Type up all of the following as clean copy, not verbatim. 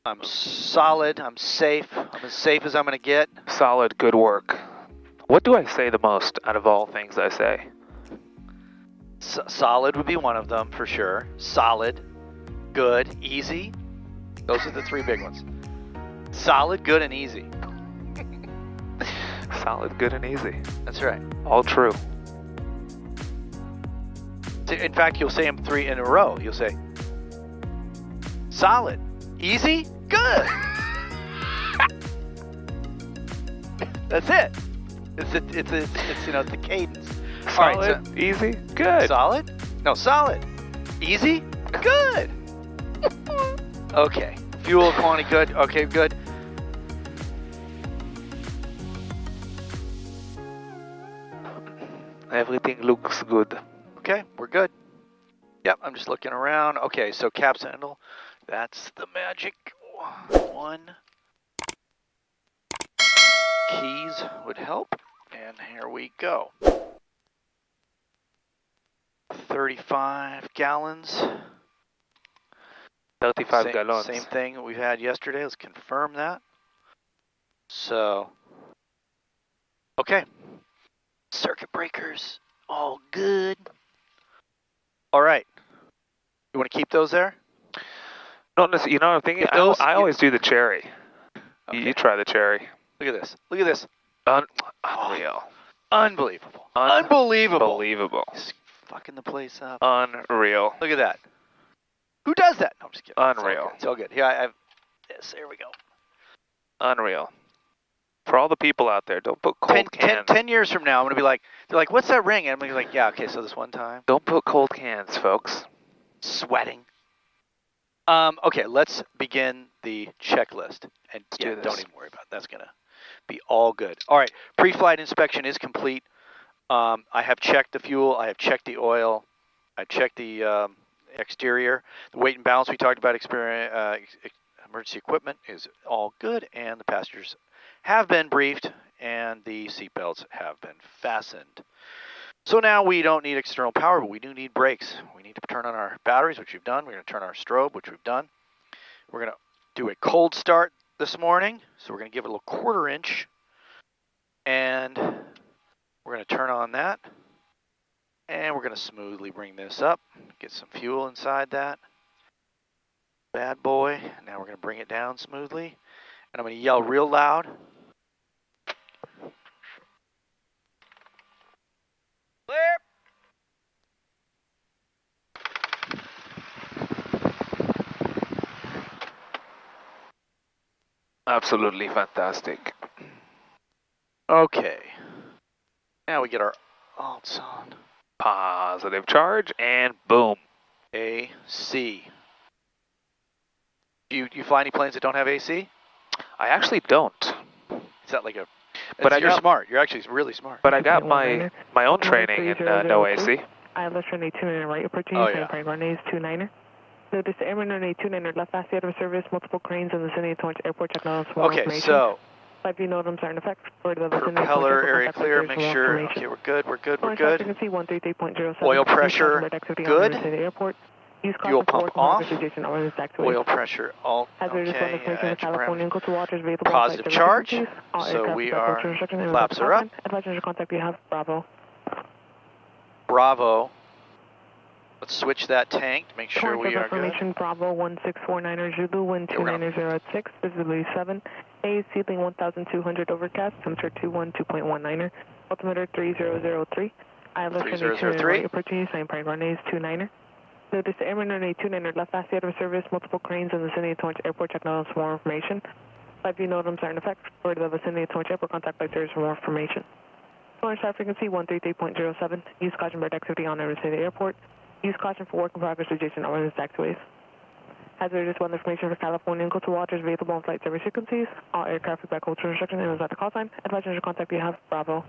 I'm solid. I'm safe. I'm as safe as I'm going to get. Solid, good work. What do I say the most out of all things I say? Solid would be one of them for sure. Solid, good, easy. Those are the three big ones. Solid, good, and easy. Solid, good, and easy. That's right. All true. In fact, you'll say them three in a row. You'll say solid, easy, good. That's it. It's the cadence. Solid, All right, so, easy, good. Solid? No, solid. Easy? Good. Okay. Fuel quantity, good. Okay, good. Everything looks good. Okay, we're good. Yep, I'm just looking around. Okay, so caps handle. That's the magic one. Keys would help. And here we go. 35 gallons. 35 gallons. Same thing we had yesterday. Let's confirm that. So, okay. Circuit breakers, all good. All right. You want to keep those there? Not necessarily. You know what I'm thinking? I always do the cherry. Okay. You try the cherry. Look at this. Look at this. Unreal. Unbelievable. Unbelievable. Unbelievable. Just fucking the place up. Unreal. Look at that. Who does that? No, I'm just kidding. Unreal. It's all good. Here, I have this. There we go. Unreal. For all the people out there, don't put cold cans. 10 years from now, I'm going to be like, they're like, what's that ring? And I'm going to be like, yeah, okay, so this one time. Don't put cold cans, folks. Sweating. Okay, let's begin the checklist. And don't even worry about it. That's going to be all good. All right, pre-flight inspection is complete. I have checked the fuel. I have checked the oil. I checked the exterior. The weight and balance we talked about, emergency equipment is all good, and the passengers have been briefed, and the seatbelts have been fastened. So now we don't need external power, but we do need brakes. We need to turn on our batteries, which we've done. We're going to turn on our strobe, which we've done. We're going to do a cold start this morning, so we're going to give it a little 1/4 inch, and we're going to turn on that, and we're going to smoothly bring this up, get some fuel inside that bad boy. Now we're going to bring it down smoothly, and I'm going to yell real loud. Clear. Absolutely fantastic. Okay. Now we get our alts on. Positive charge, and boom. AC. Do you fly any planes that don't have AC? I actually don't. Is that like a... But you're smart. You're actually really smart. But I got my own training in no AC. I left runway 29 right, approaching runway 29er. Notice airman runway 29er left fast out of service, multiple cranes in the vicinity of Torrance Airport, checking out Okay, so... 5V NOTAMs are in effect. Propeller area clear, make sure. Okay, we're good, we're good, we're good. Oil pressure, good. Fuel pump off. Oil pressure all okay. Positive charge. So we are, flaps are up. Bravo. Let's switch that tank to make sure we are good. Bravo 1649er Zulu, wind 290 at 6, visibility 7. A, ceiling 1200 overcast, temperature 212.19er, altimeter 3003. ILS 3003. Approaching sign point runways 29er. Notice airman runway 29er left fast out of service, multiple cranes in the vicinity of Torrance Airport, checking out for more information. 5V NOTAMs are in effect. For the vicinity of Torrance Airport, contact flight service for more information. Torrance star frequency 133.07. Use caution bird activity on the vicinity airport. Use caution for work in progress adjacent to taxiways. Hazardous weather information for California and coastal waters available on flight service frequencies. All air traffic by coastal instruction and is at the call sign. Advisory contact you have, Bravo.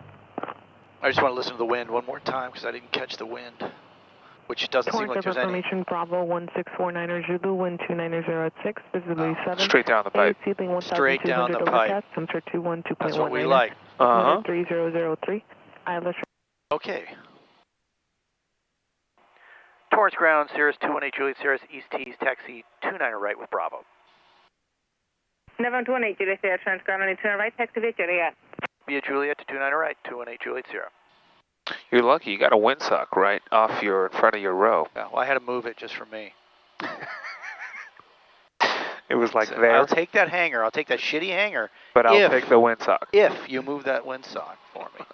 I just want to listen to the wind one more time because I didn't catch the wind, which doesn't seem like there's any. Information Bravo 1649er Zulu, wind 290 at 6, visibility 7. Straight down the pipe. Straight down the pipe. Temperature 212.19. That's what we like. 3003. ILS. Okay. Torrance ground, Cirrus 218 Juliet, Cirrus East Tees, taxi 29 right with Bravo. November 28 Juliet Sierra, transground on 29 right, taxi via Juliet. Via Juliet to 29 right, 218 Juliet Sierra. You're lucky you got a windsock right off in front of your row. Yeah, well, I had to move it just for me. It was like so there. I'll take that hanger. I'll take that shitty hanger. But I'll take the windsock. If you move that windsock for me.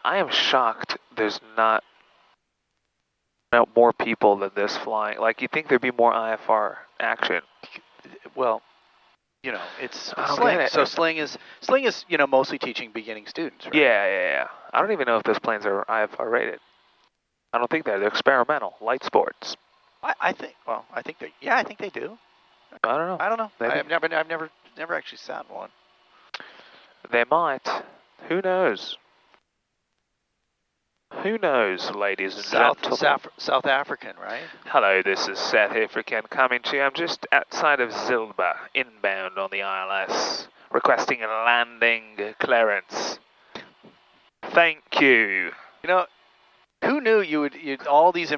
I am shocked there's not more people than this flying. Like, you'd think there'd be more IFR action. Well, you know, it's I don't sling. get it. So sling is, you know, mostly teaching beginning students, right? Yeah. I don't even know if those planes are IFR rated. I don't think they're experimental, light sports. I think they, yeah, I think they do. I don't know. I don't know. Maybe. I've never actually sat in one. They might. Who knows? Who knows, ladies and gentlemen? South African, right? Hello, this is South African coming to you. I'm just outside of Zilba, inbound on the ILS, requesting a landing clearance. Thank you. You know, who knew you'd all these you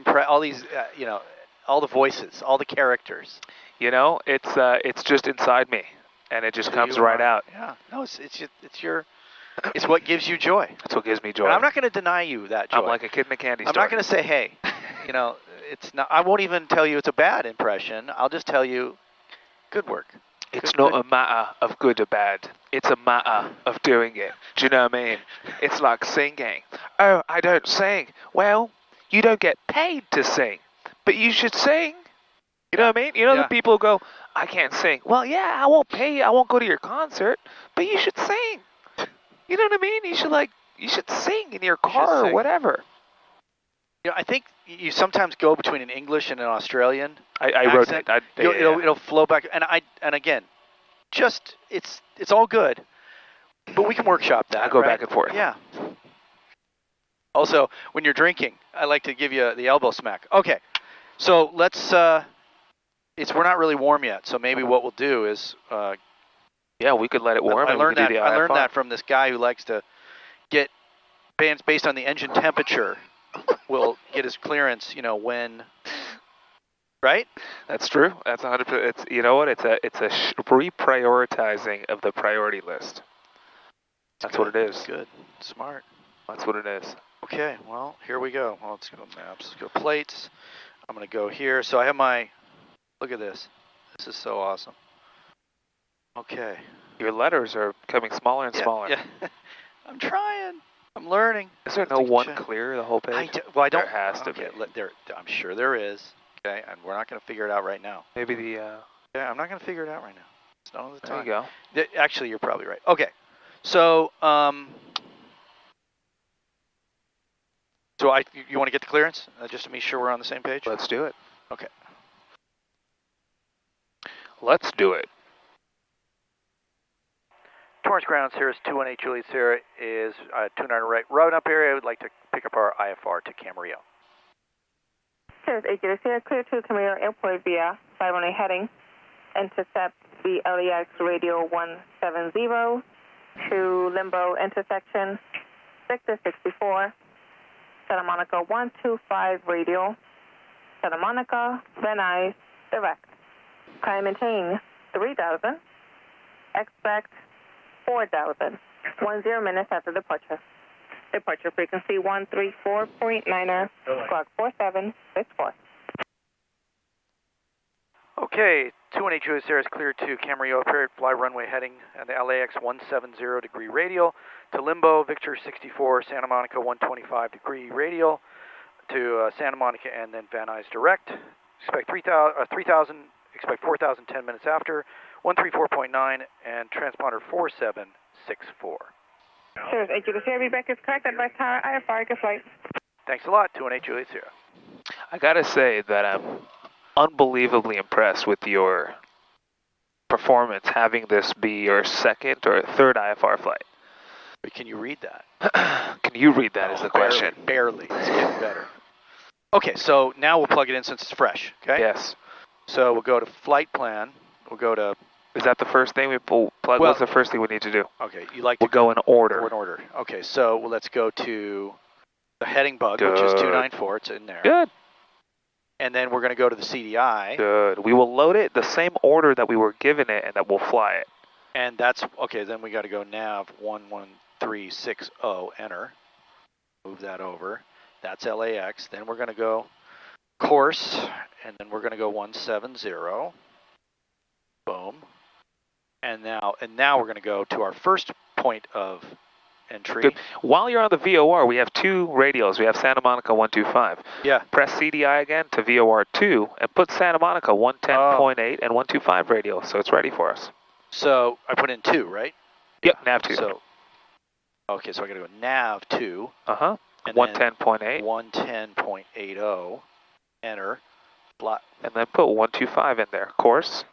know, all the voices, all the characters. You know, it's just inside me, and it just comes right out. Yeah. No, it's what gives you joy. That's what gives me joy. And I'm not going to deny you that joy. I'm like a kid in a candy store. I'm not going to say, hey, you know, it's not. I won't even tell you it's a bad impression. I'll just tell you, good work. It's not a matter of good or bad. It's a matter of doing it. Do you know what I mean? It's like singing. Oh, I don't sing. Well, you don't get paid to sing, but you should sing. You know what I mean? You know the people who go, I can't sing. Well, yeah, I won't pay you. I won't go to your concert, but you should sing. You know what I mean? You should sing in your car or whatever. You know, I think you sometimes go between an English and an Australian. I wrote it. It'll flow back, and again, just it's all good, but we can workshop that. I go back and forth. Yeah. Also, when you're drinking, I like to give you the elbow smack. Okay, so let's. We're not really warm yet, so maybe what we'll do is. Yeah, we could let it warm. I learned that from this guy who likes to get bands based on the engine temperature. Will get his clearance, you know, when. Right? That's true. That's 100%. It's, you know what? It's a reprioritizing of the priority list. That's what it is. Good. Smart. That's what it is. Okay. Well, here we go. Well, let's go maps. Let's go plates. I'm gonna go here. So I have my. Look at this. This is so awesome. Okay. Your letters are becoming smaller and smaller. Yeah. I'm trying. I'm learning. Is there no one clear the whole page? I don't. There has to be. I'm sure there is. Okay, and we're not going to figure it out right now. Maybe the. Yeah, I'm not going to figure it out right now. It's not on the time. There you go. Actually, you're probably right. Okay, so you want to get the clearance just to make sure we're on the same page? Let's do it. Okay. Let's do it. Torrance Ground, Sierra 218 Juliet Sierra is 29 right. Road up area. I would like to pick up our IFR to Camarillo. Sierra 8 Juliet Sierra, clear to Camarillo Airport via 518 heading. Intercept the LEX radio 170 to Limbo intersection, sector 64, Santa Monica 125 radio, Santa Monica, Van Nuys, direct. Climb maintain 3,000, expect 4,000, 10 minutes after departure. Departure frequency 134.9er, clock 4764. Okay, 218 Juliet Sierra is cleared to Camarillo Airport, fly runway heading and the LAX 170 degree radial to Limbo, Victor 64, Santa Monica 125 degree radial to Santa Monica and then Van Nuys direct. Expect 3,000, expect 4,000 10 minutes after, 134.9 and transponder 4764. Sure, 8 Juliet Sierra, feedback is correct. Advise tower, IFR, good flight. Thanks a lot, 218 Juliet Sierra. I gotta say that I'm unbelievably impressed with your performance, having this be your second or third IFR flight. But can you read that? Can you read that is the question. Barely. It's getting better. Okay, so now we'll plug it in since it's fresh, okay? Yes. So we'll go to flight plan. We'll go to... Is that the first thing we plug? What's the first thing we need to do? Okay, you like to... We'll go in order. In order. Okay, so let's go to the heading bug, which is 294. It's in there. Good. and then we're going to go to the CDI. Good. We will load it the same order that we were given it, and that we'll fly it. And that's, okay, then we got to go nav 11360, enter. Move that over. That's LAX. Then we're going to go course, and then we're going to go 170. Boom. And now we're going to go to our first point of entry. Good. While you're on the VOR, we have two radios. We have Santa Monica 125. Yeah. Press CDI again to VOR 2 and put Santa Monica 110.8 and 125 radio, so it's ready for us. So I put in 2, right? Yep, nav 2. So, okay, so I got to go nav 2. Uh-huh. 110.8. 110.80. Enter. And then put 125 in there. Course.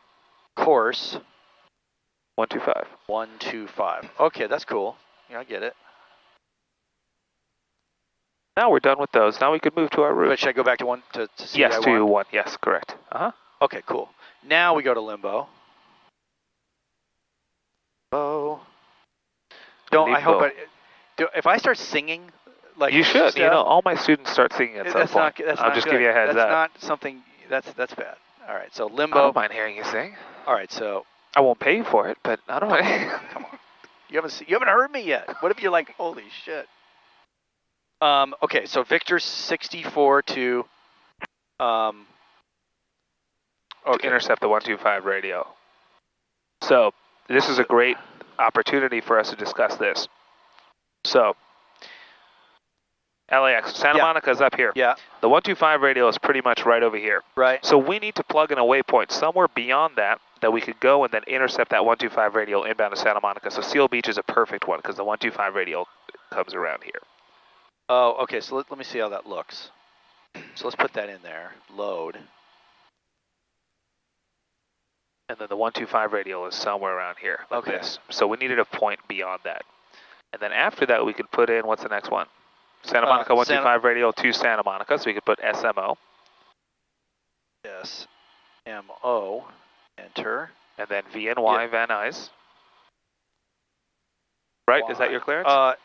125. 125. Okay, that's cool. Yeah, I get it. Now we're done with those. Now we could move to our route. But should I go back to CDI yes, to 1. Yes, correct. Uh-huh. Okay, cool. Now we go to limbo. I hope if I start singing, like you should. stuff, you know, all my students start singing at some point. I'll just give you a heads up. That's not something. That's bad. All right, so limbo. I don't mind hearing you sing. All right, so I won't pay you for it, but I don't mind. Come on. You haven't heard me yet. What if you're like, holy shit? Okay, so Victor 64 to to intercept the 125 radio. So this is a great opportunity for us to discuss this. So LAX, Santa Monica is up here. Yeah. The 125 radio is pretty much right over here. Right. So we need to plug in a waypoint somewhere beyond that we could go and then intercept that 125 radio inbound to Santa Monica. So Seal Beach is a perfect one because the 125 radio comes around here. Oh, okay. So let me see how that looks. So let's put that in there. Load. And then the 125 radio is somewhere around here, like okay. this. So we needed a point beyond that. And then after that, we could put in, what's the next one? Santa Monica 125 radio to Santa Monica, so we could put SMO. SMO, enter. And then VNY, Van Nuys. Right, is that your clearance? Was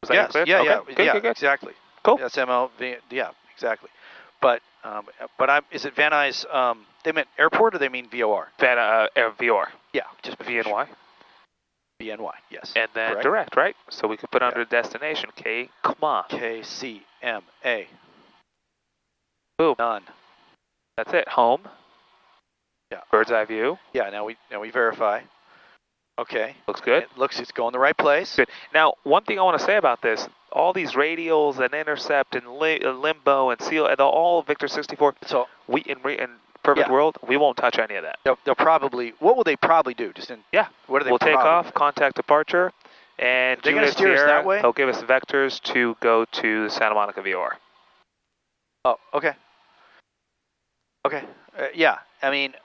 that your clearance? Yeah, okay. yeah, good. Exactly. Cool. SMO, yeah, exactly. But is it Van Nuys, they meant airport or they mean VOR? VOR. Yeah, just VNY. VNY, yes. And then correct. direct, right? So we could put under destination, K, come on. KCMA. Boom. None. That's it, home. Yeah. Bird's eye view. Yeah, now we verify. Okay. Looks good. It's going the right place. Good. Now, one thing I want to say about this, all these radials and intercept and limbo and seal, and all Victor 64, so we in perfect world, we won't touch any of that. They'll probably, what will they probably do? Just in, what are they we'll take off, do? Contact departure, and they're going to steer us that way? They'll give us vectors to go to the Santa Monica VOR. Oh, okay. Okay. Yeah, I mean,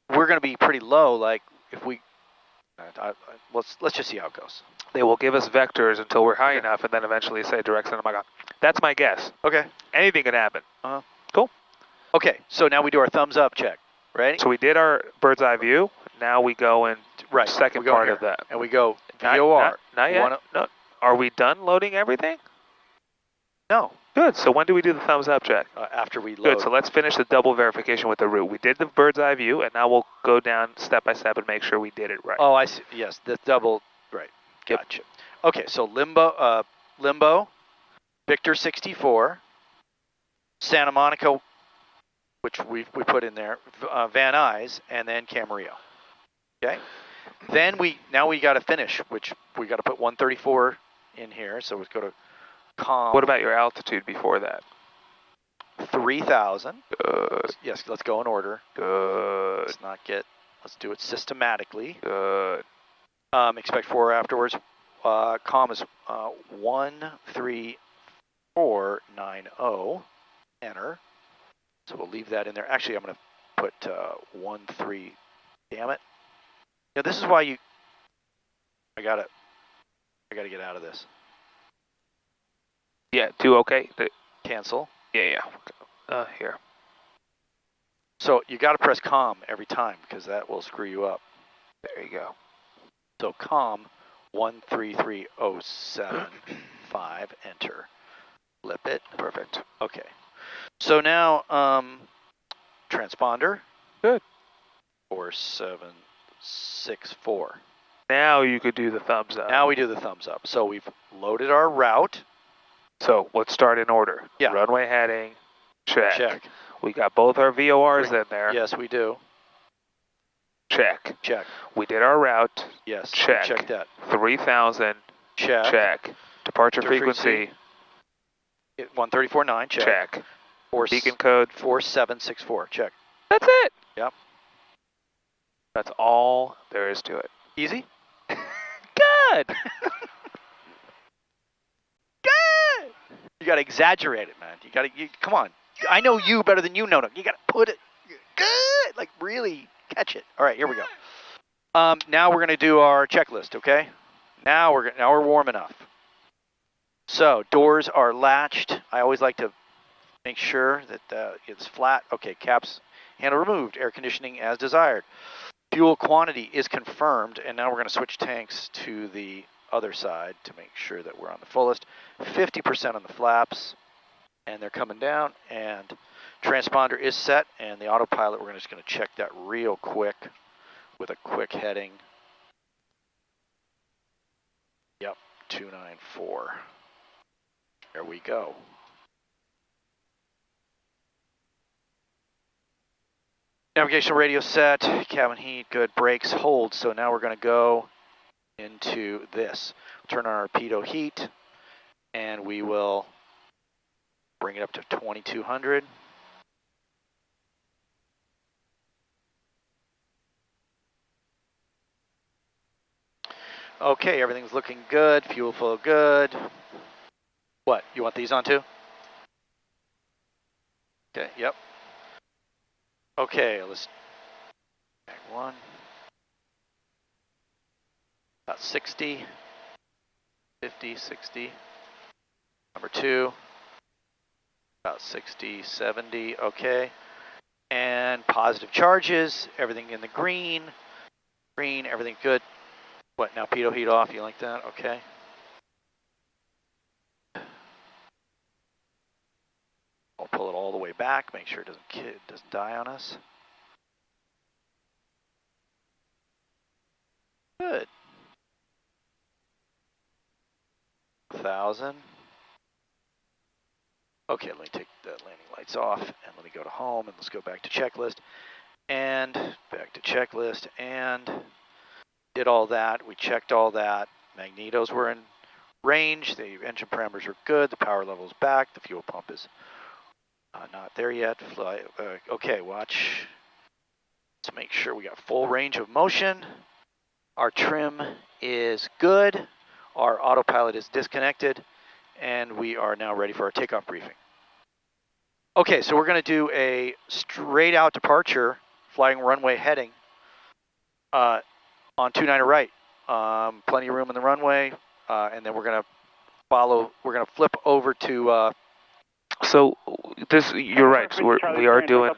we're going to be pretty low, like, if we, let's just see how it goes. They will give us vectors until we're high enough, and then eventually say direct Santa Monica. That's my guess. Okay. Anything can happen. Cool. Okay, so now we do our thumbs up check. Ready? So we did our bird's eye view. Now we go in second part of that. And we go VOR. Not yet. No. Are we done loading everything? No. Good. So when do we do the thumbs up check? After we load. Good. So let's finish the double verification with the route. We did the bird's eye view, and now we'll go down step by step and make sure we did it right. Oh, I see. Yes, the double. Right. Gotcha. Yep. Okay, so limbo, Victor 64, Santa Monica, which we put in there, Van Nuys, and then Camarillo. Okay. Then we got to finish, which we got to put 134 in here. So let's go to COM. What about your altitude before that? 3,000. Good. Yes, let's go in order. Good. Let's do it systematically. Good. Expect 4 afterwards. COM is 13490. Enter. So we'll leave that in there. Actually, I'm going to put 13. Damn it. Yeah, this is why I gotta get out of this. Yeah, 2 okay. Cancel. Yeah. Here. So you got to press COM every time because that will screw you up. There you go. So COM 13307.5. Enter. Flip it. Perfect. Okay. So now, transponder. Good. 4764. Now you could do the thumbs up. Now we do the thumbs up. So we've loaded our route. So let's start in order. Yeah. Runway heading, check. Check. We got both our VORs in there. Yes, we do. Check. Check. We did our route. Yes. Check. Check that. 3000. Check. Check. Departure frequency. 134.9. Check. Check. Beacon code 4764. Check. That's it. Yep. That's all there is to it. Easy? Good. Good. You gotta exaggerate it, man. Come on. I know you better than you know it. You gotta put it good, like really catch it. All right, here we go. Now we're gonna do our checklist, okay? Now we're warm enough. So doors are latched. I always like to make sure that it's flat. Okay, caps, handle removed. Air conditioning as desired. Fuel quantity is confirmed, and now we're going to switch tanks to the other side to make sure that we're on the fullest. 50% on the flaps, and they're coming down, and transponder is set, and the autopilot, we're just going to check that real quick with a quick heading. Yep, 294. There we go. Navigation radio set, cabin heat, good, brakes, hold. So now we're going to go into this. Turn on our pitot heat, and we will bring it up to 2200. Okay, everything's looking good, fuel flow good. What, you want these on too? Okay, yep. Okay, let's back one. About 60, 50, 60. Number two, about 60, 70, okay. And positive charges, everything in the green, everything good. What, now pitot heat off, you like that? Okay. I'll pull it all the way back, make sure it doesn't die on us. Good. 1,000. Okay, let me take the landing lights off and let me go to home and let's go back to checklist and back to checklist and did all that. We checked all that. Magnetos were in range. The engine parameters are good. The power level is back. The fuel pump is not there yet. Okay, watch. Let's make sure we got full range of motion. Our trim is good. Our autopilot is disconnected. And we are now ready for our takeoff briefing. Okay, so we're going to do a straight out departure, flying runway heading on 29 right. Plenty of room in the runway, and then we're going to flip over to... So this, you're right. So we are doing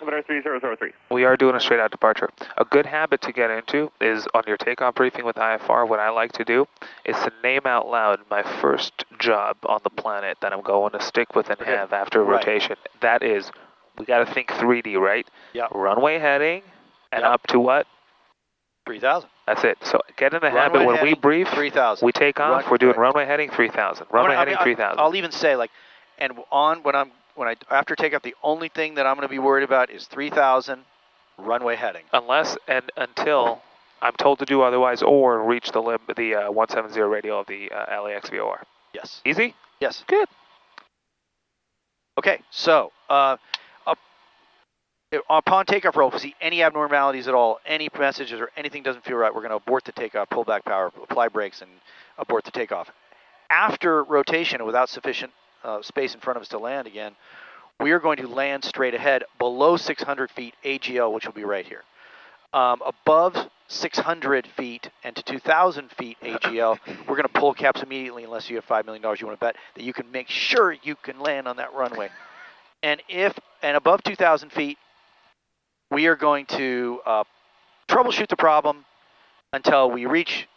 a straight out departure. A good habit to get into is on your takeoff briefing with IFR. What I like to do is to name out loud my first job on the planet that I'm going to stick with and have after rotation. That is, we got to think 3D, right? Yep. Runway heading and up to what? 3,000. That's it. So get in the habit when we brief, 3,000. we take off. We're doing runway heading 3,000. Runway heading 3,000. I'll even say like. And after takeoff, the only thing that I'm going to be worried about is 3,000 runway heading. Unless and until I'm told to do otherwise, or reach the 170 radial of the LAX VOR. Yes. Easy? Yes. Good. Okay, so upon takeoff roll, if we see any abnormalities at all, any messages or anything doesn't feel right, we're going to abort the takeoff, pull back power, apply brakes, and abort the takeoff. After rotation, without sufficient space in front of us to land again, we are going to land straight ahead below 600 feet AGL, which will be right here. Above 600 feet and to 2,000 feet AGL, we're going to pull caps immediately unless you have $5 million you want to bet that you can make sure you can land on that runway. And above 2,000 feet, we are going to troubleshoot the problem until we reach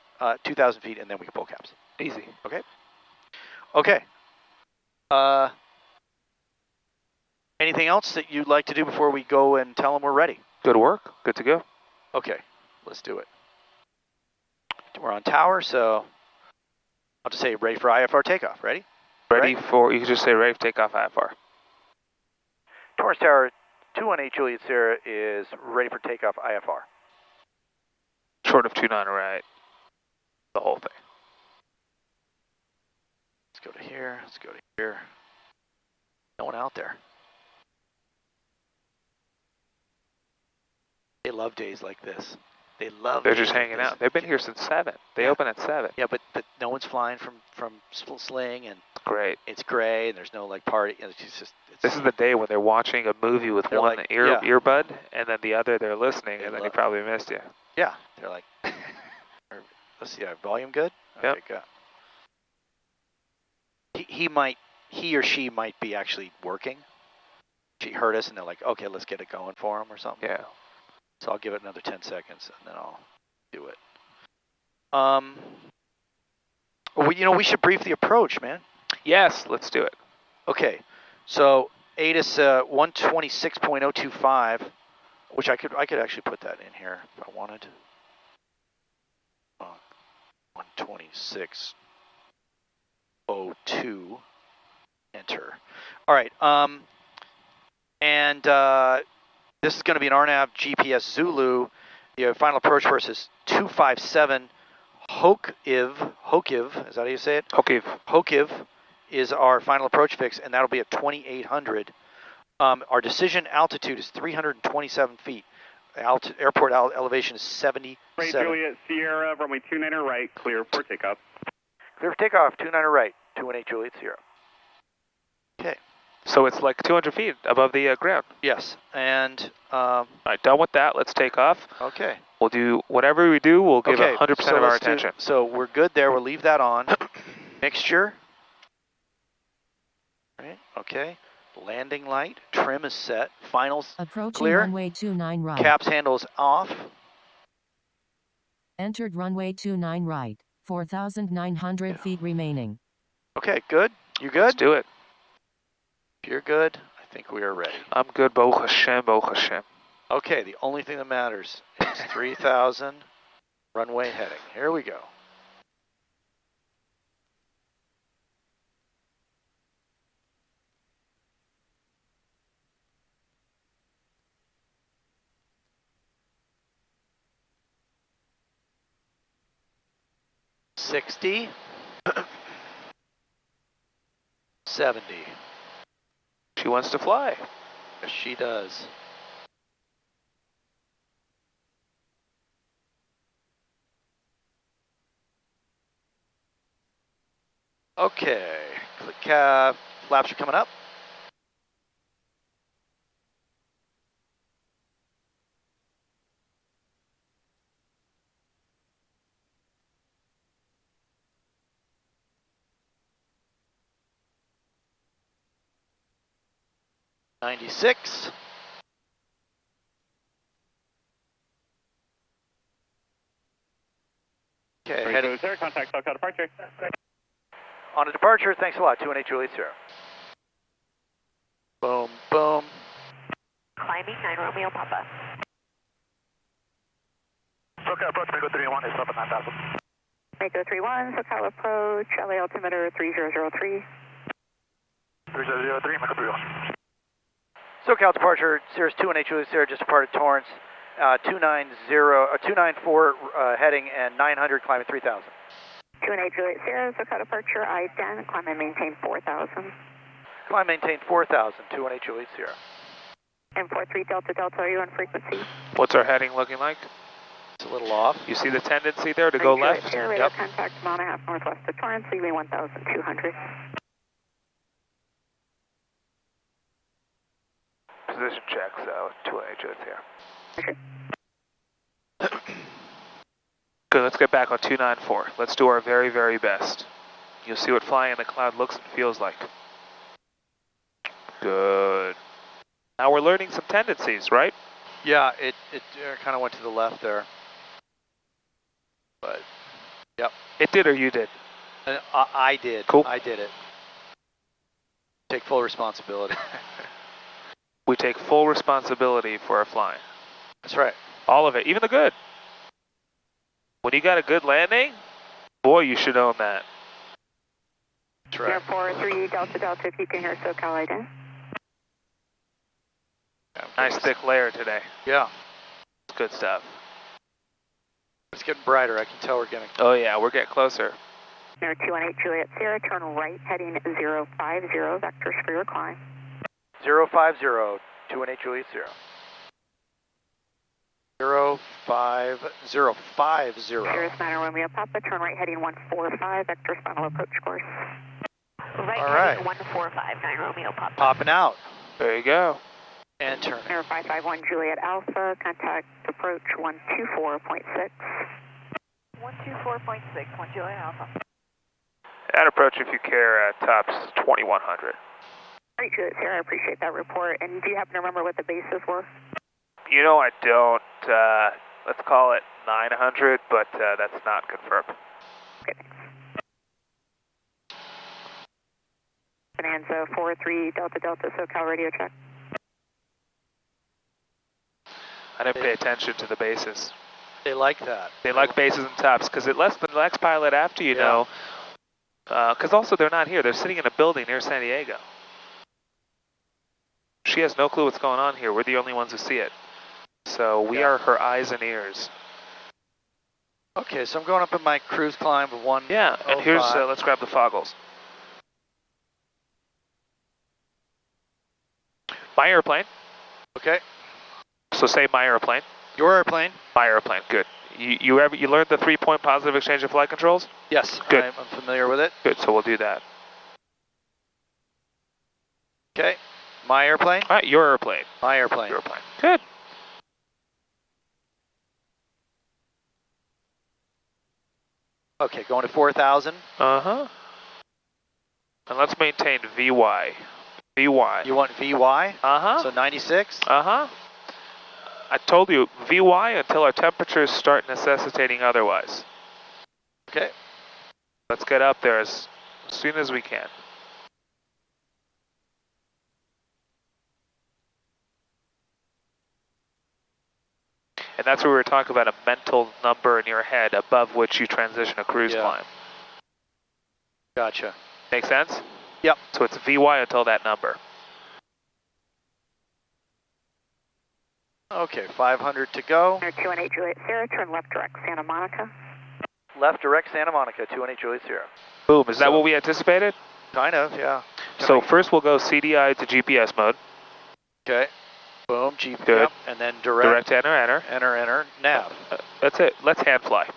2,000 feet, and then we can pull caps. Easy. Okay? Okay. Anything else that you'd like to do before we go and tell them we're ready? Good work. Good to go. Okay, let's do it. We're on tower, so I'll just say ready for IFR takeoff. Ready? Ready Right. for, you can just say ready for takeoff IFR. Torrance Tower 218 Juliet Sierra is ready for takeoff IFR. Short of 29 right. The whole thing. Let's go to here. Let's go to here. No one out there. They love days like this. They love. They're days just like hanging this. out. They've been here since 7. They Yeah. open at 7. Yeah, but no one's flying from Sling, and Great. it's gray, and there's no like party. It's just. This is the day when they're watching a movie with They're one like, earbud, and then the other they're listening, They and then he love- probably missed you. Yeah, they're like. Let's see, volume good. Yep. Okay, good. He or she might be actually working. She heard us, and they're like, okay, let's get it going for him or something. Yeah. So I'll give it another 10 seconds, and then I'll do it. We should brief the approach, man. Yes, let's do it. Okay, so ATIS 126.025, which I could actually put that in here if I wanted. 126.02, enter. All right, and this is going to be an RNAV GPS Zulu. The final approach course is 257 Hokiv, is that how you say it? Hokiv is our final approach fix, and that'll be at 2,800. Our decision altitude is 327 feet. Airport elevation is 77. Right, Juliet Sierra, runway 29 right, clear for takeoff. Clear for takeoff, 29 right, 218 Juliet Sierra. Okay. So it's like 200 feet above the ground. Yes, and All right, done with that. Let's take off. okay. We'll do whatever we do. We'll give Okay, 100% so of our let's do- attention. So we're good there. We'll leave that on. Mixture. Right. Okay. Landing light. Trim is set. Finals Approaching clear. runway 29 right. Caps handles off. Entered runway 29 right. 4,900 feet remaining. Okay. Good. You Let's good? do it. If you're good, I think we are ready. I'm good. Baruch Hashem, Baruch Hashem. Okay. The only thing that matters is 3,000 runway heading. Here we go. $60, 70. She wants to fly. Yes, she does. Okay, click flaps are coming up. $96. Okay, Right, heading Sierra, contact SoCal departure. on a departure. Thanks a lot. 218 Juliet Sierra. Boom, boom. Climbing 9 Romeo Papa. SoCal approach, Mango 3-1 is up at 9,000. Mako 31, SoCal approach, LA altimeter 3003. 3003, Mango 3-1. SoCal departure, Cirrus 218 Juliet Sierra just departed Torrance. 294 heading and 900 climbing 3,000. 218 Juliet Sierra, SoCal departure, I-10, climb and maintain 4,000. Climb maintain 4,000, 218 Juliet Sierra. And 43 Delta Delta, are you on frequency? What's our heading looking like? It's a little off. You see the tendency there to go left? Sierra, radar contact, mile and a half northwest of Torrance, leaving 1,200. Position check, so 218 Juliet here. Okay. Good, let's get back on 294. Let's do our very, very best. You'll see what flying in the cloud looks and feels like. Good. Now we're learning some tendencies, right? Yeah, it kind of went to the left there. But, yep. It did or you did? I did. Cool. I did it. Take full responsibility. We take full responsibility for our flying. That's right. All of it, even the good. When you got a good landing, boy, you should own that. That's right. 043 Delta Delta, if you can hear SoCal ID. Nice thick layer today. Yeah. It's good stuff. It's getting brighter. I can tell we're getting. Oh yeah, we're getting closer. 218 Juliet Sierra, turn right, heading 050, vectors for your climb. 050, 218 Juliet Sierra. 05050. Cirrus 9 Romeo Papa, turn right, heading 145, vectors final approach course. Right, All right. heading 145, 9 Romeo Papa. Popping out. There you go. And turning. 0551 Juliet Alpha, contact approach 124.6. 124.6, 1 Juliet Alpha. At approach, if you care, tops 2100. Great, Juliet Sierra, I appreciate that report. And do you happen to remember what the bases were? You know I don't. Let's call it 900, but that's not confirmed. Okay, thanks. Bonanza 43 Delta Delta, SoCal radio check. I didn't pay attention to the bases. They like that. They like bases and tops because it lets the next pilot after you know. Because also they're not here. They're sitting in a building near San Diego. She has no clue what's going on here. We're the only ones who see it. So we are her eyes and ears. Okay, so I'm going up in my cruise climb of 1. Yeah, and here's, let's grab the foggles. My airplane. Okay. So say my airplane. Your airplane. My airplane, good. You learned the 3-point positive exchange of flight controls? Yes, good. I'm familiar with it. Good, so we'll do that. Okay, my airplane. All right, your airplane. My airplane. Your airplane. Good. Okay, going to 4,000. Uh-huh. And let's maintain VY. VY. You want VY? Uh-huh. So 96? Uh-huh. I told you, VY until our temperatures start necessitating otherwise. Okay. Let's get up there as soon as we can. And that's where we were talking about a mental number in your head above which you transition a cruise climb. Gotcha. Make sense? Yep. So it's VY until that number. Okay, 500 to go. 218 Juliet Sierra, turn left direct Santa Monica. Left direct Santa Monica, 218 Juliet Sierra. Boom, is that what we anticipated? Kind of, yeah. So first we'll go CDI to GPS mode. Okay. Boom, GPS. Good. Yep. And then direct. Enter. Enter, nav. That's it. Let's hand fly.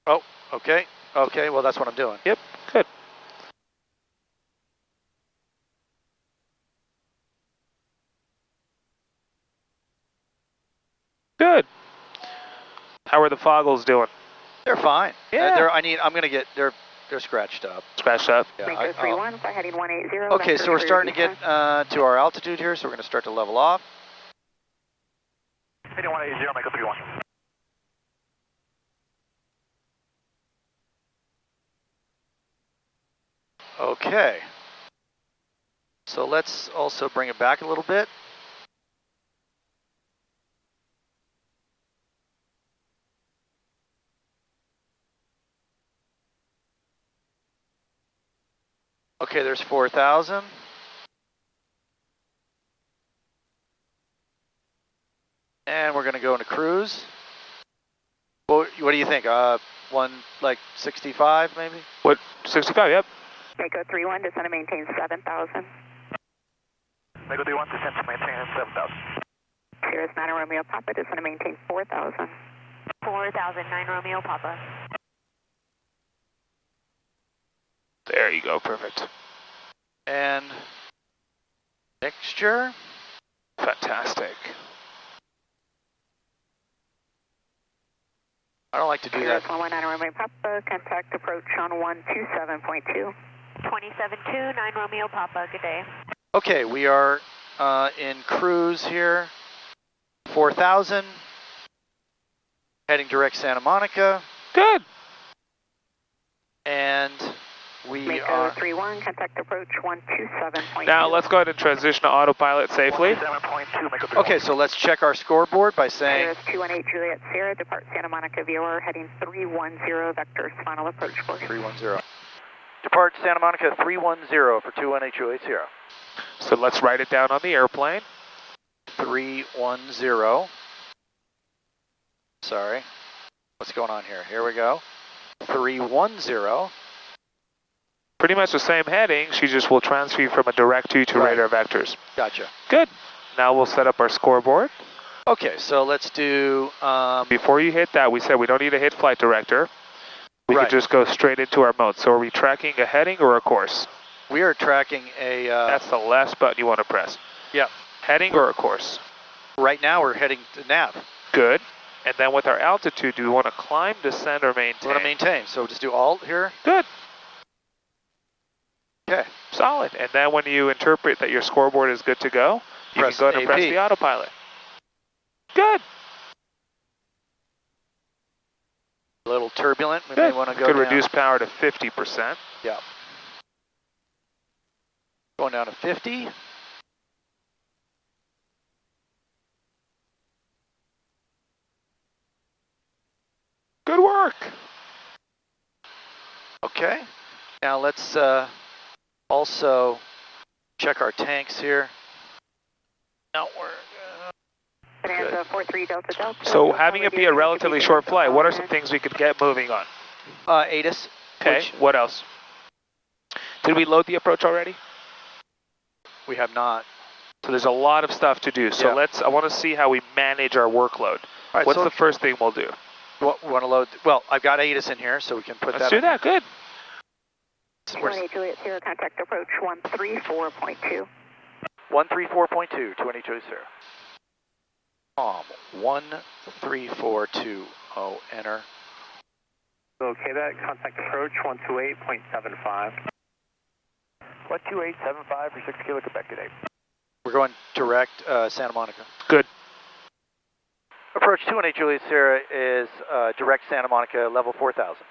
Oh, okay. Okay, well that's what I'm doing. Yep, good. Good. How are the foggles doing? They're fine. Yeah. They're scratched up. Scratched up? Yeah. Make 31, fly heading 180. Okay, so we're starting to get to our altitude here, so we're going to start to level off. Heading 180, make 31. Okay. So let's also bring it back a little bit. Okay, there's 4,000. And we're going to go into cruise. What do you think? 165 maybe? What, 65, yep. Mako 31, descend to maintain 7,000. Mako 31, descend to maintain 7,000. Cirrus 9 Romeo Papa, descend to maintain 4,000. 4,000, 9 Romeo Papa. There you go, perfect. And mixture. Fantastic. I don't like to do that. Cirrus 119 Romeo Papa, contact approach on 127.2. 27.2, 9 Romeo Papa, good day. Okay, we are in cruise here. 4,000. Heading direct Santa Monica. Good. And We Mako are 31, contact approach 127.2. Now let's go ahead and transition to autopilot safely. okay. So let's check our scoreboard by saying Sierra 218 Juliet Sierra, depart Santa Monica VOR, heading 310 vectors, final approach course. 310. Depart Santa Monica 310 for 218 Juliet Sierra. So let's write it down on the airplane. 310. Sorry. What's going on here? Here we go. 310. Pretty much the same heading, she just will transfer you from a direct to Right. radar vectors. Gotcha. Good. Now we'll set up our scoreboard. Okay, so let's do. Before you hit that, we said we don't need to hit flight director. We Right. could just go straight into our mode. So are we tracking a heading or a course? We are tracking a. That's the last button you want to press. Yep. Heading or a course? Right now we're heading to nav. Good. And then with our altitude, do we want to climb, descend, or maintain? We want to maintain. So just do alt here. Good. Okay. Solid. And then when you interpret that your scoreboard is good to go, you Press can go ahead and press AP. the autopilot. Good. A little turbulent. We Good. may want to go Could down. reduce power to 50%. Yeah. Going down to 50. Good work. Okay. Now let's also check our tanks here. No, we're. Bonanza 43 Delta Delta. So having it be a relatively short flight, what are some things we could get moving on? ATIS. Okay, what else? Did we load the approach already? We have not. So there's a lot of stuff to do. So Yeah. I want to see how we manage our workload. All right, What's so the first thing we'll do? we want to load. Well, I've got ATIS in here, so we can put Let's that. do in that, good. Here. 28 Juliet Sierra, contact approach 134.2. 134.2, 22 0. 13420, enter. Okay, that contact approach 128.75. 12875 for 6 Kilo Quebec today. We're going direct Santa Monica. Good. Approach 218 Juliet Sierra is direct Santa Monica, level 4000.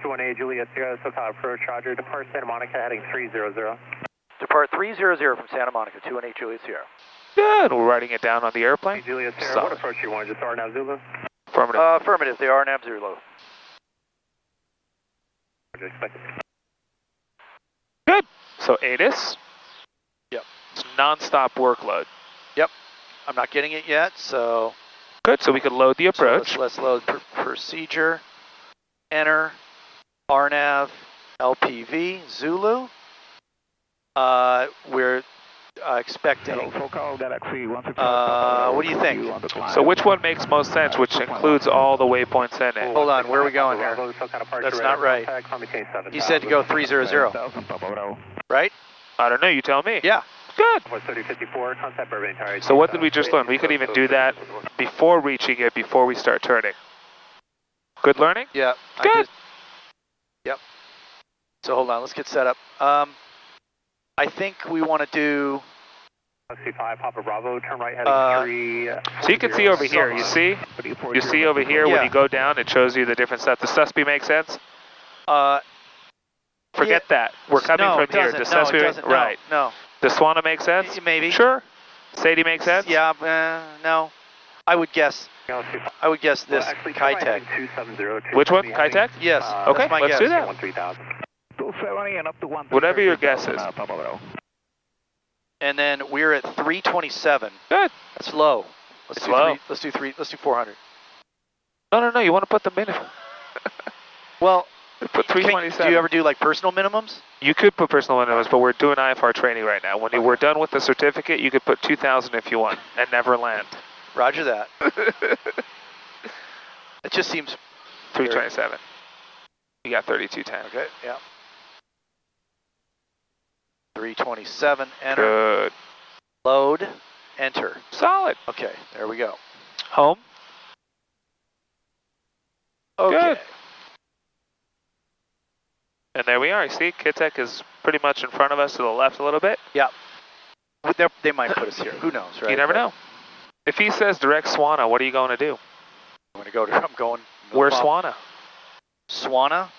218 Juliet Sierra, SoCal approach, Roger. Depart Santa Monica, heading 300. Depart 300 from Santa Monica, 218 Juliet Sierra. Good. We're writing it down on the airplane. Juliet Sierra, Solid. what approach you want? Just RNAV Zulu? Affirmative. Affirmative, they are nav Zulu. Roger, expected. Good. So ATIS. Yep. It's non-stop workload. Yep. I'm not getting it yet, so. Good. So we could load the approach. So let's load procedure. Enter. RNAV. LPV. Zulu. We're expecting. What do you think? So which one makes most sense, which includes all the waypoints in it? Hold on, where are we going here? That's not right. He said to go 300. Right? I don't know, you tell me. Yeah. Good. 3054, contact Burbank Tower. So what did we just learn? We could even do that before reaching it, before we start turning. Good learning? Yeah. Good. Yep. So hold on, let's get set up. I think we want to do. C5, Papa Bravo, turn right heading 3. So you can see over here, you see? You see over here when you go down, it shows you the different stuff. Does Susby make sense? Forget that. We're coming from here. Does Susby make sense? Right. No. Does Swana make sense? Maybe. Sure. Sadie make sense? Yeah, no. I would guess this Kitech. Which one? Kitech? Yes. Okay, that's my let's guess. do that. 270 and up to 1. Whatever your guess is. And then we're at 327. Good. That's low. It's low. Let's do 400. No. You want to put the minimum. Well, Put 327. do you ever do like personal minimums? You could put personal minimums, but we're doing IFR training right now. When we're done with the certificate, you could put 2,000 if you want and never land. Roger that. It just seems 327. You got 3210. okay. Yeah. 327. Enter. Good. Load. Enter. Solid. Okay. There we go. Home. Okay. Good. And there we are. You see, Kitech is pretty much in front of us to the left a little bit. Yeah. They might put us here. Who knows, right? You never know. If he says direct Swana, what are you going to do? I'm going. Where's Swana? Swana?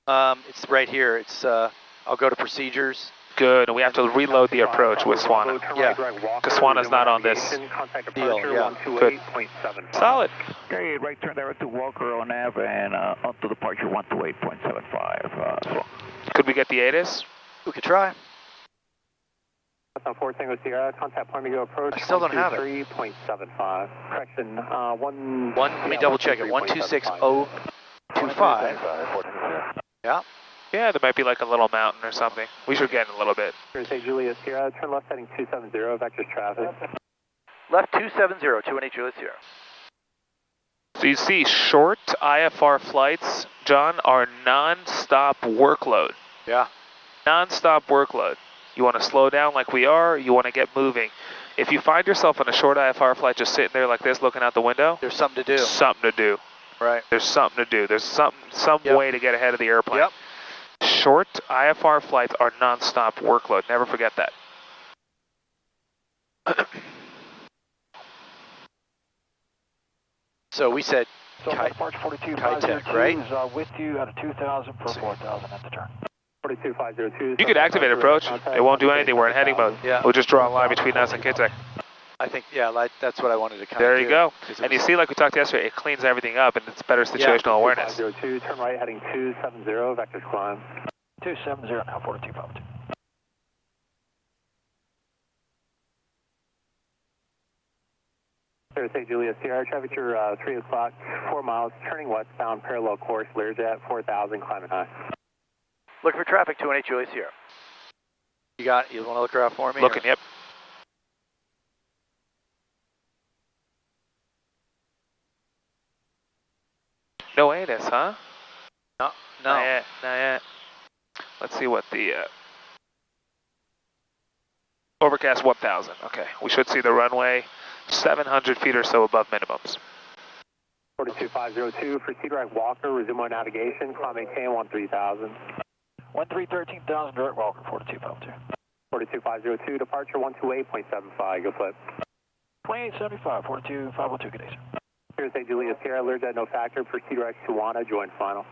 It's right here. It's I'll go to procedures. Good, and we have to reload the approach with Swana. Yeah. Because Swana's not on this deal, yeah. Good. Solid. Okay, right turn direct to Walker on Ave and onto departure 128.75. Could we get the ATIS? We could try. That's on 4 Tango Sierra. Contact point to go approach. I still don't have it. 3.75. Correction, Let me double check it. 126025. Yeah. Yeah, there might be like a little mountain or something. We should get in a little bit. Thursday, Julia Sierra. Turn left heading 270. Vectors traffic. Left 270, 218 Julia Sierra. So you see, short IFR flights, John, are non-stop workload. Yeah. Non-stop workload. You want to slow down like we are, you want to get moving. If you find yourself on a short IFR flight just sitting there like this looking out the window, There's something to do. something to do. Right. There's something to do. There's some Yep. way to get ahead of the airplane. Yep. Short IFR flights are non-stop workload. Never forget that. So we said So Chi- March 42 Chi-Tech, right? is with you at a 2,000 for 4,000 at the turn. 42502. You could activate approach. It won't do anything. We're in heading mode. Yeah. We'll just draw a line between us and Kittek. I think, yeah, that's what I wanted to kind There of do. you go. 'Cause it And you was- see, like we talked yesterday, it cleans everything up and it's better situational awareness. 2, turn right heading 270. Vectors climb. 270 now, 4252. Thursday, Julia Sierra. Traffic your 3 o'clock, 4 miles, turning westbound, parallel course, Learjet, 4,000, climbing high. Looking for traffic, 218 Julia Sierra. You want to look her up for me? Looking, yep. No ATIS, huh? No. Not yet, not yet. Let's see what the... Overcast 1,000. Okay, we should see the runway 700 feet or so above minimums. 42502, proceed right Walker, resume on navigation, climb maintain 13,000. 13,000 direct Walker, 4252. 42502, departure 128.75, go flip. 2875, 42502, good day, sir. Thursday, Julia Sierra, Learjet, no factor, proceed direct to Wana, join final.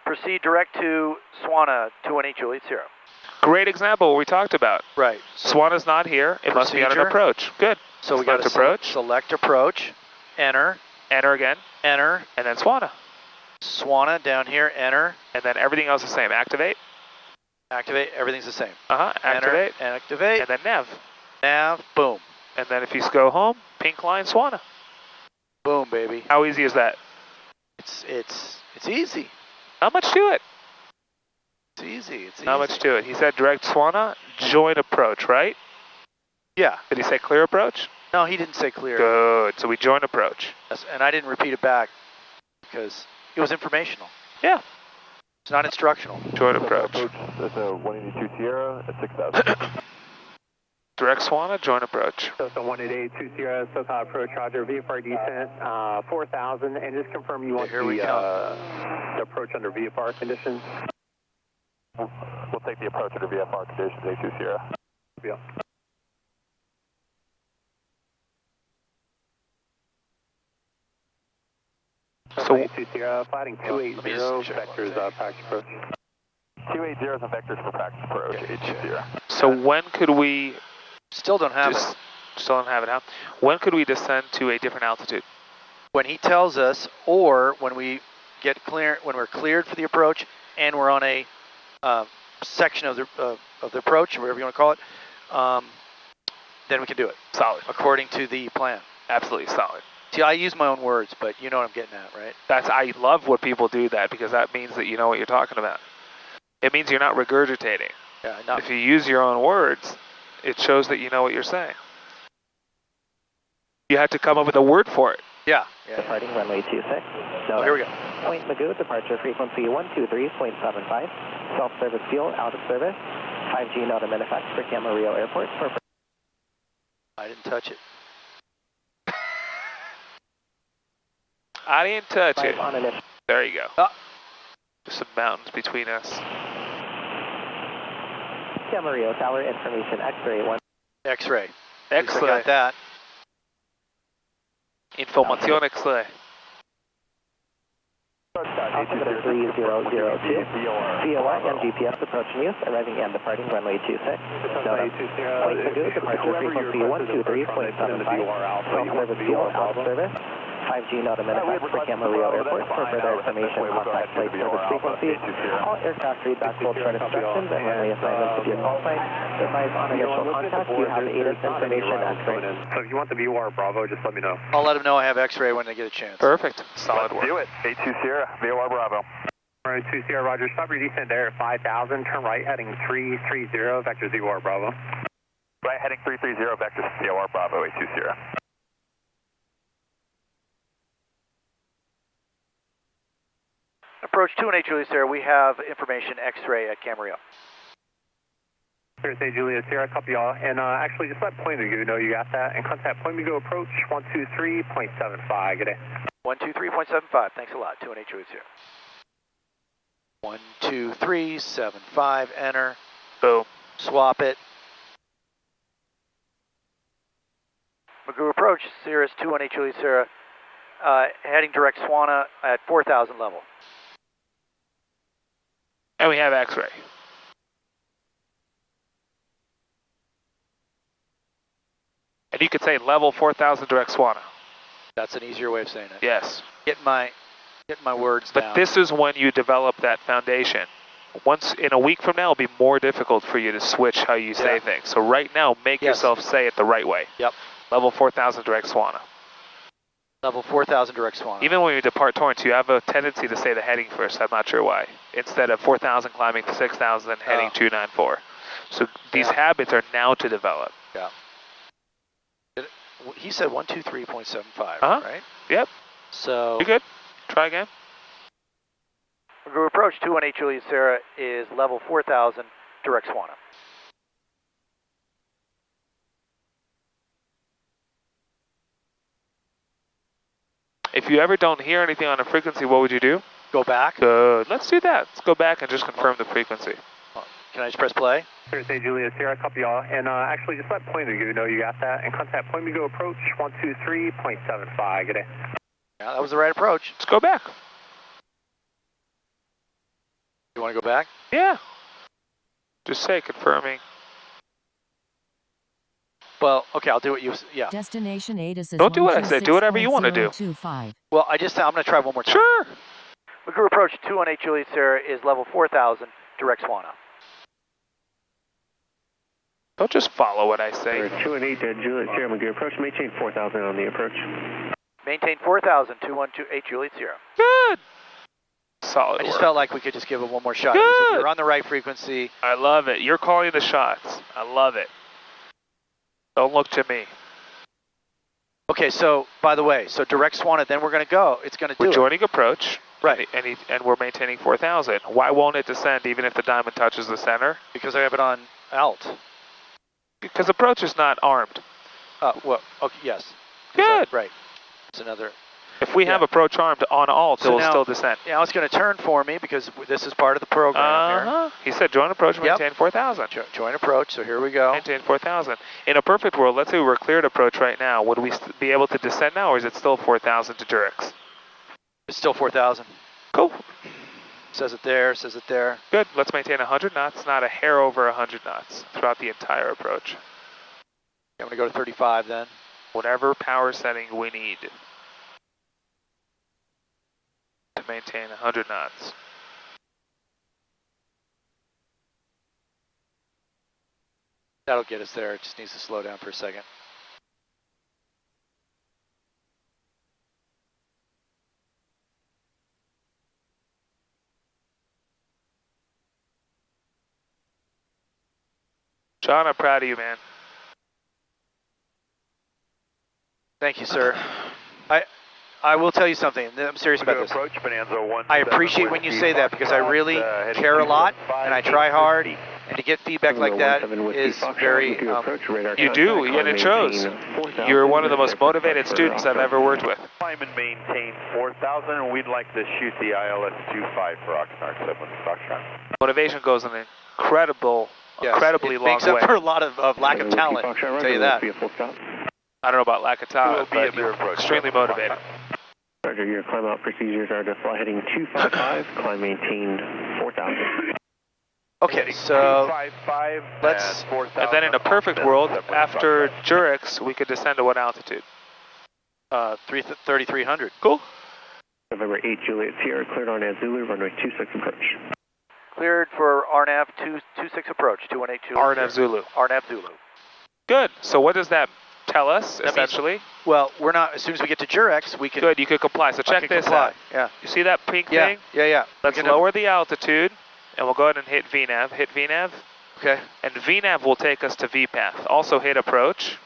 Proceed direct to Swana, 218 Julia Sierra. Great example what we talked about. Right. Swana's not here. It must be on an Procedure. approach. Good. So we got to approach. select approach, enter, Enter again, enter, and then Swana. Swana down here, enter, And then everything else is the same. Activate. activate, everything's the same. Activate. Enter, activate, And then nav. nav, boom. And then if you go home, pink line Swana. Boom, baby. How easy is that? It's easy. Not much to it. It's easy. It's Not easy. much to it. He said direct Swana, join approach, right? Yeah. Did he say clear approach? No, he didn't say clear. Good. So we join approach. And I didn't repeat it back because it was informational. Yeah. It's not instructional. Join approach. That's a 182 Sierra at 6,000. Direct Swana, join approach. So 188, Sierra, SoCal approach, roger, VFR descent, 4,000, and just confirm you want Here we the approach under VFR conditions. We'll take the approach under VFR conditions, A2 Sierra. Yeah. So 182 Sierra, fighting 280, vectors, practice approach. 280 is a vectors for practice approach, A2 Sierra. So when could we Still don't have it. still don't have it, huh? When could we descend to a different altitude? When he tells us, or when we get clear, when we're cleared for the approach, and we're on a section of the approach, or whatever you want to call it, then we can do it. Solid. According to the plan. Absolutely solid. See, I use my own words, but you know what I'm getting at, right? I love when people do that because that means that you know what you're talking about. It means you're not regurgitating. Yeah. Not, If you use your own words, it shows that you know what you're saying. You had to come up with a word for it. yeah. Departing runway 26. Oh, here we go. Point Magoo, departure frequency 123.75. Self-service fuel out of service. 5G not in effect for Camarillo Airport. I didn't touch it. I didn't touch it. On initial. There you go. Ah. There's some mountains between us. Camarillo Tower information X-ray 1. X-ray. At least I X-ray. got that. Información X-ray. altimeter 3002. VOR and GPS approach in use, arriving and departing runway 26. Note up. Point Magoo, departure frequency 123.75. Self-service fuel, out of service. 5G not a minute for Camera Rio Airport. For further information, contact flight service frequency. All aircraft feedback will chart instructions and runway assignments with your call sign. Advise on initial contact, you have ATIS information X-ray. So if you want the VOR Bravo, just let me know. I'll let him know I have X-ray when I get a chance. Perfect. Solid work. Do it. 82 Sierra, VOR Bravo. All right, 2 Sierra, Roger. Stop your descent there at 5,000. Turn right, heading 330, vector VOR Bravo. Right, heading 330, vector VOR Bravo, 82 Sierra. Approach 218 Julius Sierra, we have information X-ray at Camarillo. Thursday, Julius Sierra, copy y'all. And actually, just let Point Magoo know you got that. And contact Point Magoo approach 123.75. Good day. 123.75, thanks a lot. 218 Julius Sierra. 123.75, enter. Boom. Swap it. Magoo approach, Cirrus 218 Julius Sierra, heading direct Swana at 4,000 level. And we have X-ray. And you could say level 4,000 direct Swana. That's an easier way of saying it. Yes. Get my words But down. this is when you develop that foundation. Once in a week from now, it'll be more difficult for you to switch how you say things. So right now, make yourself say it the right way. Yep. Level 4,000 direct Swana. Level 4,000 direct Swana. Even when you depart Torrance, you have a tendency to say the heading first. I'm not sure why. Instead of 4,000 climbing to 6,000 and heading 294. So these habits are now to develop. Yeah. He said 123.75, right? Yep. So You good? Try again. Magoo approach 218 Julius Sierra is level 4,000 direct Swana. If you ever don't hear anything on a frequency, what would you do? Go back. Good. Let's do that. Let's go back and just confirm the frequency. Can I just press play? Thursday, Julius Sierra, copy y'all. And actually, just let Point Magoo know you got that. And contact Point Magoo approach 123.75. Good day. Yeah, that was the right approach. Let's go back. You want to go back? Yeah. Just say confirming. Well, okay, I'll do what you. Yeah. Destination ATIS is Don't do what I said. Do whatever you want to do. 126.025. Well, I'm going to try one more time. Sure. Magoo approach 218 Julius Sierra is level 4,000 direct Swana. Don't just follow what I say. 218 Julius Sierra, Magoo approach. Maintain 4,000 on the approach. Maintain 4,000, 2128 Julius Sierra. Good. Solid I just work. felt like we could just give it one more shot. Good. We're on the right frequency. I love it. You're calling the shots. I love it. Don't look to me. Okay, so by the way, so direct Swana, then we're going to go. It's going to do We're it. joining approach. Right. And we're maintaining 4,000. Why won't it descend even if the diamond touches the center? Because I have it on alt. Because approach is not armed. Well, okay, yes. Good. Right. It's another. If we have approach armed on alt, it will still descend. Yeah, it's going to turn for me because this is part of the program here. He said join approach, maintain 4,000. Join approach, so here we go. Maintain 4,000. In a perfect world, let's say we were cleared approach right now. Would we be able to descend now, or is it still 4,000 to Durex? It's still 4,000. Cool. Says it there, says it there. Good. Let's maintain 100 knots, not a hair over 100 knots throughout the entire approach. I'm going to go to 35 then. Whatever power setting we need to maintain 100 knots. That'll get us there. It just needs to slow down for a second. John, I'm proud of you, man. Thank you, sir. I will tell you something. I'm serious about this. Approach, Bonanza I appreciate when you say that because I really care a lot and I try hard. And to get feedback like that is very. You do, and it shows. You're one of the most motivated students I've ever worked with. Climb and maintain 4,000, and we'd like to shoot the ILS 25 for Oxnard 7 Foxtrot. Motivation goes an incredibly long makes up way. for a lot of lack of talent, I'll tell you that. I don't know about lack of talent, but you're extremely motivated. Roger, Roger, your climb out procedures are to fly heading 255, climb maintain 4,000. Okay, so 255 let's, and 4,000. And then in a perfect world, after Jurex, we could descend to what altitude? 3,300. Cool. November 8, Juliet Sierra, cleared on Zulu, runway 26 approach. Cleared for RNAV 226 approach, 218 Juliet. RNAV Zulu. RNAV Zulu. Good. So what does that tell us, That essentially? means, well, we're not, as soon as we get to Jurex, we can... Good, you could comply. So check this out. Yeah. You see that pink Yeah, thing? yeah. Let's lower the altitude, and we'll go ahead and hit VNAV. Hit VNAV. Okay. And VNAV will take us to VPath. Also hit approach.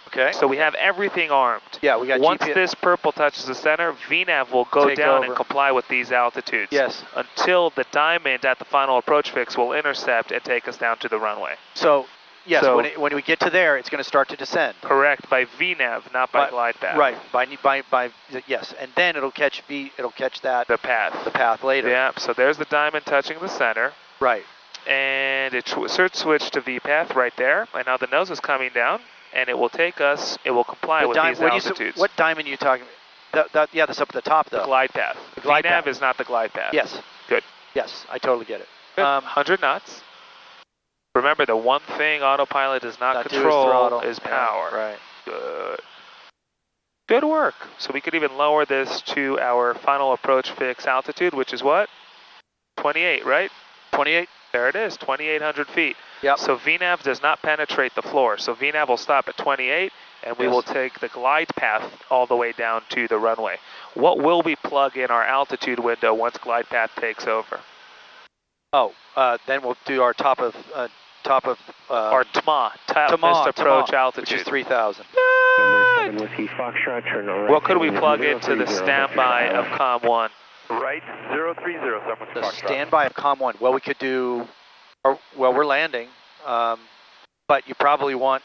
Okay. So we have everything armed. Yeah, we got Once GPS. this purple touches the center, VNAV will go Take down over. and comply with these altitudes. Yes. Until the diamond at the final approach fix will intercept and take us down to the runway. So, yes, So- when we get to there, it's going to start to descend. Correct, by VNAV, not by glide path. Right, by yes, and then it'll catch that, The path. the path later. Yeah, so there's the diamond touching the center. Right. And it should switch to VPath right there. And now the nose is coming down, and it will take us, it will comply with these altitudes. What diamond are you talking about? Yeah, that's up at the top, though. The glide path. The glide VNAV path. is not the glide path. Yes. Good. Yes, I totally get it. Good. 100 knots. Remember, the one thing autopilot does not Not do is control throttle. is Yeah, power. right. Good. Good work. So we could even lower this to our final approach fix altitude, which is what? 28, right? 28? There it is, 2,800 feet. Yep. So VNAV does not penetrate the floor. So VNAV will stop at 28, and we Yes. will take the glide path all the way down to the runway. What will we plug in our altitude window once glide path takes over? Oh, then we'll do our top of Our TMA, top approach altitude. which is 3,000. Good. Whiskey Foxtrot, turn right. What could we plug into the standby of COM 1? Right, 030, someone The standby of COM 1. Well, we could do, we're landing, but you probably want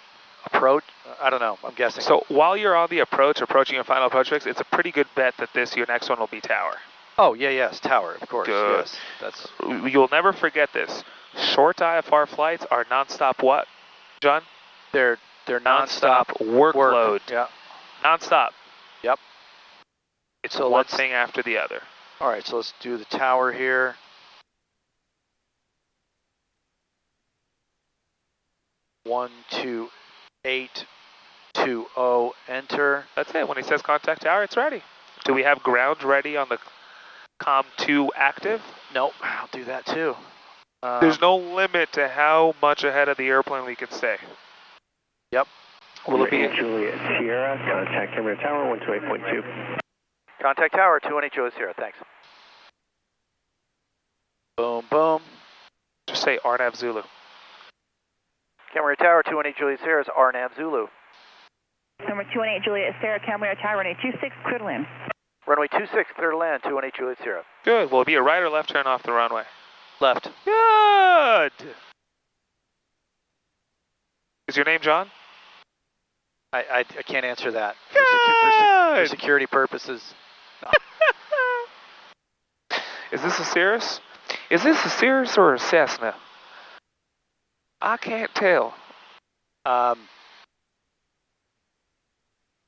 approach. I don't know. I'm guessing. So while you're on the approach, approaching your final approach fix, it's a pretty good bet that your next one will be tower. Oh yeah, yes, tower, of course. Good. Yes, that's. You'll never forget this. Short IFR flights are nonstop what, John? They're Nonstop workload. Work. Yeah. Nonstop. Yep. It's So one let's- thing after the other. All right, so let's do the tower here. One, 2, 8, 2, 0, enter. That's it. When he says contact tower, it's ready. Do we have ground ready on the COM 2 active? Nope, I'll do that too. There's no limit to how much ahead of the airplane we can stay. Yep. Will it be? Juliet Sierra, contact Camera Tower 128.2. Contact tower 218 Juliet Sierra. Thanks. Boom, boom. Just say RNAV Zulu. Camera tower 218 Juliet Sierra is RNAV Zulu. Number 218 Juliet Sierra, Camera Tower, runway 26, clear to land. Runway 26, clear to land, 218 Juliet Sierra. Good. Will it be a right or left turn off the runway? Left. Good. Is your name John? I can't answer that. Good. For security purposes. No. Is this a Cirrus? Is this a Cirrus or a Cessna? I can't tell.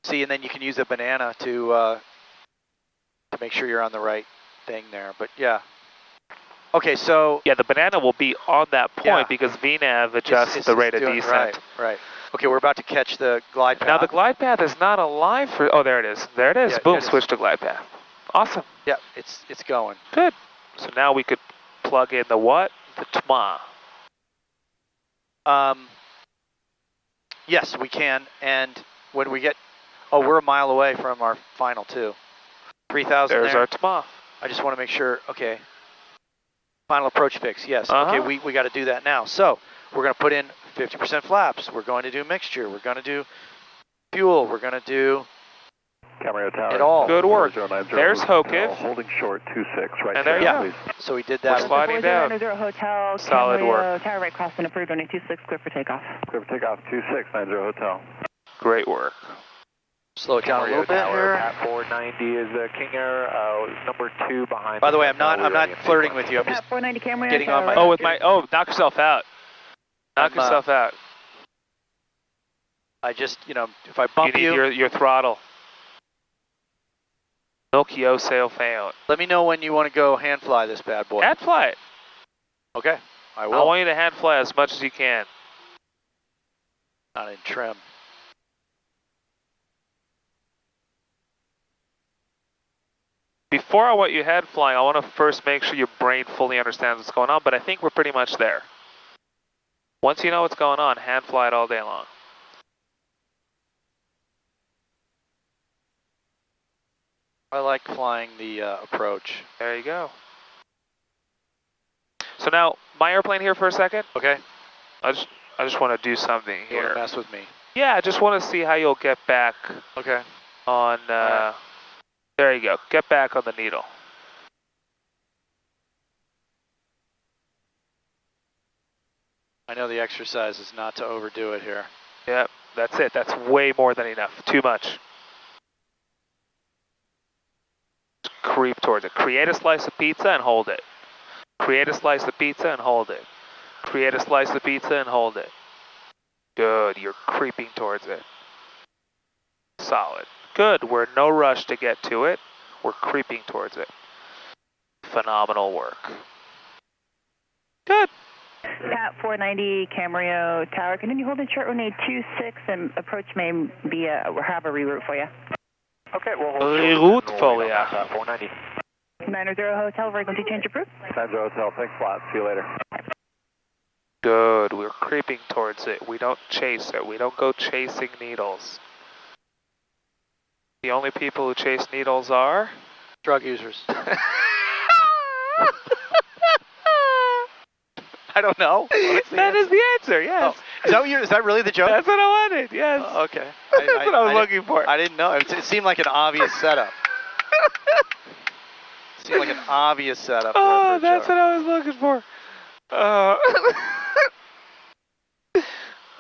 See, and then you can use a banana to make sure you're on the right thing there. But yeah. Okay, so Yeah, the banana will be on that point Yeah. because VNAV adjusts the rate of doing- descent. Right. Okay, we're about to catch the glide path. Now the glide path is not alive for. Oh, there it is. There it is. Yeah, Boom, it is. switch to glide path. Awesome. Yeah, it's going. Good. So now we could plug in the what? The TMA. Yes, we can. And when we get, we're a mile away from our final too. 3,000 There's there. our TMA. I just want to make sure. Okay. Final approach fix. Yes. Uh-huh. Okay, we got to do that now. So we're going to put in 50% flaps. We're going to do mixture. We're going to do fuel. We're going to do Camera Tower. it all. Good work. 090 There's Hotel, Hokiv. Holding short 26, right And there turn, you go. please. So we did We're that. sliding down. 4090 Hotel, Solid Camera work. Tower, right crossing approved, runway 26, clear for takeoff. Clear for takeoff 2690 Hotel. Great work. Slow it down a little bit here. Pat 490 is King Air, number 2 behind. By the way, I'm not flirting with you. I'm just Pat 490 Camera getting Tower, on my- right. Oh, with my. Oh, knock yourself out. Knock I'm, yourself out. I just, if I bump You need your throttle. Milkio sail failed. Let me know when you want to go hand fly this bad boy. Hand fly it. Okay, I I will. want you to hand fly as much as you can. Not in trim. Before I want you hand flying, I want to first make sure your brain fully understands what's going on, but I think we're pretty much there. Once you know what's going on, hand fly it all day long. I like flying the approach. There you go. So now, my airplane here for a second. Okay. I just want to do something You want here. to mess with me? Yeah, I just want to see how you'll get back Okay. on, right. There you go. Get back on the needle. I know the exercise is not to overdo it here. Yep, that's it. That's way more than enough. Too much. Creep towards it. Create a slice of pizza and hold it. Create a slice of pizza and hold it. Create a slice of pizza and hold it. Good, you're creeping towards it. Solid. Good, we're in no rush to get to it. We're creeping towards it. Phenomenal work. Good. Pat 490 Camarillo Tower, continue holding short runway 26 and approach may be we'll have a reroute for you. Okay, we'll hold Reroute for you. 490. 90 Hotel, we're going to change approved. 90 Hotel, thanks a lot. See you later. Good, we're creeping towards it. We don't chase it. We don't go chasing needles. The only people who chase needles are? Drug users. I don't know. That is the answer, yes. Oh. Is that really the joke? That's what I wanted, yes. Okay. That's what I was looking for. I didn't know. It seemed like an obvious setup. Seemed like an obvious setup. Oh, that's what I was looking for.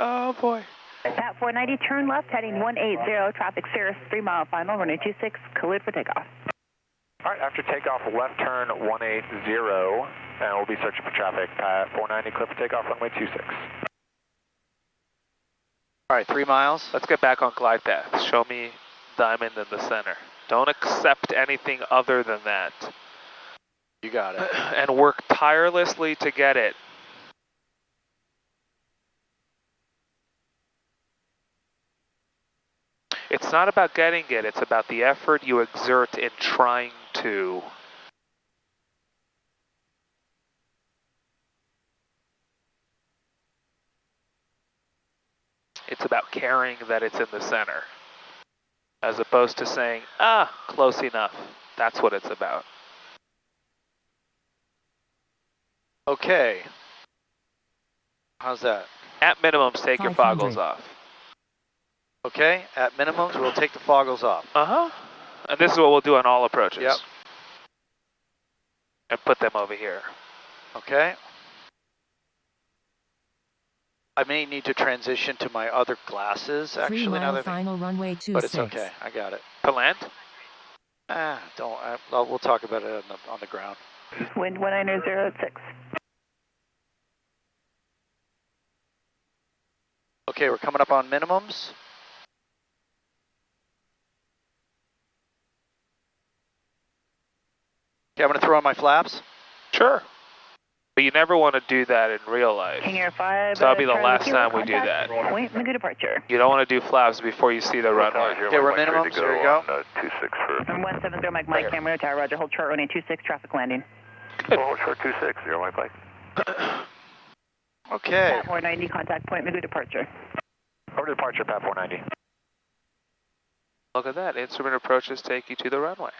Oh, boy. Pat 490, turn left, heading 180, traffic Cirrus, 3 mile final, runway 26, cleared for takeoff. All right, after takeoff, left turn 180, and we'll be searching for traffic. Pat 490, clear for takeoff, runway 26. All right, 3 miles. Let's get back on glide path. Show me diamond in the center. Don't accept anything other than that. You got it. And work tirelessly to get it. It's not about getting it, it's about the effort you exert in trying to. It's about caring that it's in the center, as opposed to saying, close enough. That's what it's about. Okay. How's that? At minimums, take your 500. foggles off. Okay, at minimums, we'll take the foggles off. Uh-huh. And this is what we'll do on all approaches. Yep. And put them over here. Okay. I may need to transition to my other glasses, 3 actually, now mile that final runway 26. but it's okay. I got it. To land? We'll talk about it on the ground. Wind 19006. Okay, we're coming up on minimums. Okay, I'm going to throw on my flaps. Sure. But you never want to do that in real life. Hangar 5. So that'll be the last time we do that. Point, good departure. You don't want to do flaps before you see the runway. Okay, we're minimums. Here we go. 26 for... 170 Mike Camarillo Tower, roger, hold short runway 26, traffic landing. Hold short 26, 0 Mike Mike. Okay. Pat 490, contact point, good departure. Over to departure, Pat 490. Look at that. Instrument approaches take you to the runway.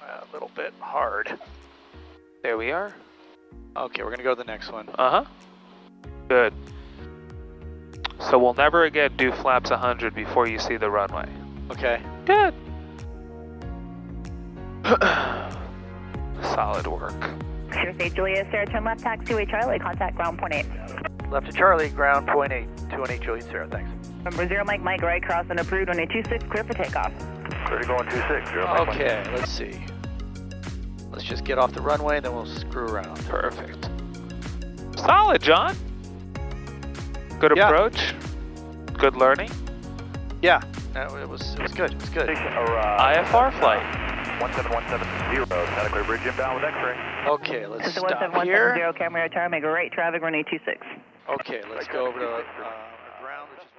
A little bit hard. There we are. Okay, we're going to go to the next one. Uh-huh. Good. So we'll never again do flaps 100 before you see the runway. Okay. Good. Solid work. Sure, say Julia, Sarah, turn left, taxiway Charlie, contact ground point 8. Left to Charlie, ground point 8. 218 Juliet Sarah, thanks. Number 0 Mike, right cross and approved, runway 26, clear for takeoff. Ready to go on 26. Okay, let's see. Let's just get off the runway, then we'll screw around. Perfect. Solid, John. Good approach. Good learning. Yeah, it was good. It was good. IFR flight. 17170, Santa Clara Bridge inbound with X-ray. Okay, let's This is stop here. 17170, Camarillo Tower, make a right traffic, runway 26. Okay, let's go over to ground, which is